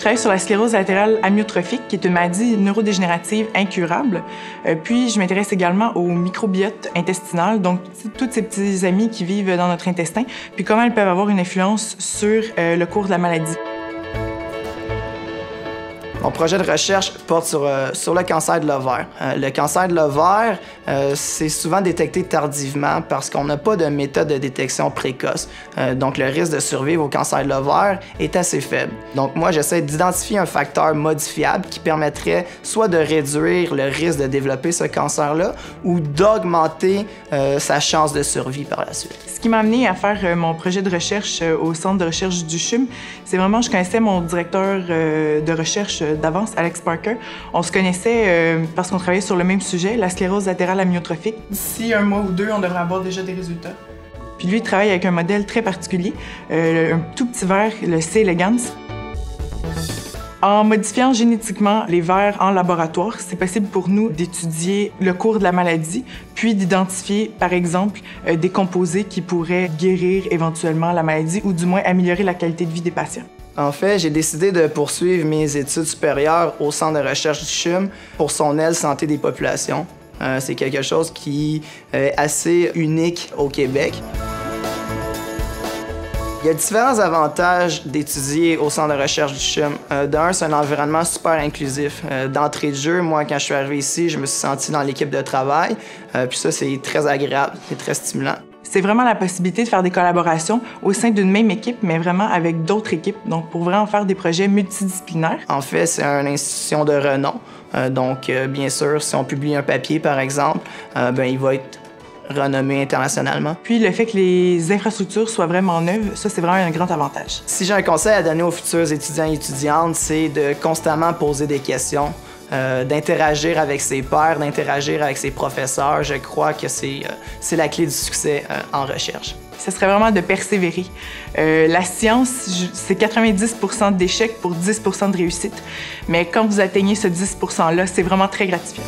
travaille sur la sclérose latérale amyotrophique, qui est une maladie neurodégénérative incurable. Puis, je m'intéresse également au microbiote intestinal, donc tous ces petits amis qui vivent dans notre intestin, puis comment ils peuvent avoir une influence sur le cours de la maladie. Mon projet de recherche porte sur le cancer de l'ovaire. Le cancer de l'ovaire, c'est souvent détecté tardivement parce qu'on n'a pas de méthode de détection précoce. Donc, le risque de survivre au cancer de l'ovaire est assez faible. Donc, moi, j'essaie d'identifier un facteur modifiable qui permettrait soit de réduire le risque de développer ce cancer-là ou d'augmenter sa chance de survie par la suite. Ce qui m'a amené à faire mon projet de recherche au centre de recherche du CHUM, c'est vraiment, je connaissais mon directeur de recherche d'avance, Alex Parker. On se connaissait parce qu'on travaillait sur le même sujet, la sclérose latérale amyotrophique. D'ici un mois ou deux, on devrait avoir déjà des résultats. Puis lui, il travaille avec un modèle très particulier, un tout petit ver, le C. elegans. En modifiant génétiquement les vers en laboratoire, c'est possible pour nous d'étudier le cours de la maladie, puis d'identifier, par exemple, des composés qui pourraient guérir éventuellement la maladie ou du moins améliorer la qualité de vie des patients. En fait, j'ai décidé de poursuivre mes études supérieures au centre de recherche du CHUM pour son aile santé des populations. C'est quelque chose qui est assez unique au Québec. Il y a différents avantages d'étudier au centre de recherche du CHUM. D'un, c'est un environnement super inclusif. D'entrée de jeu, moi, quand je suis arrivé ici, je me suis senti dans l'équipe de travail. Puis ça, c'est très agréable, c'est très stimulant. C'est vraiment la possibilité de faire des collaborations au sein d'une même équipe, mais vraiment avec d'autres équipes, donc pour vraiment faire des projets multidisciplinaires. En fait, c'est une institution de renom. Donc, bien sûr, si on publie un papier, par exemple, il va être renommé internationalement. Puis le fait que les infrastructures soient vraiment neuves, ça, c'est vraiment un grand avantage. Si j'ai un conseil à donner aux futurs étudiants et étudiantes, c'est de constamment poser des questions, d'interagir avec ses pairs, d'interagir avec ses professeurs. Je crois que c'est la clé du succès en recherche. Ce serait vraiment de persévérer. La science, c'est 90% d'échecs pour 10% de réussite. Mais quand vous atteignez ce 10%-là, c'est vraiment très gratifiant.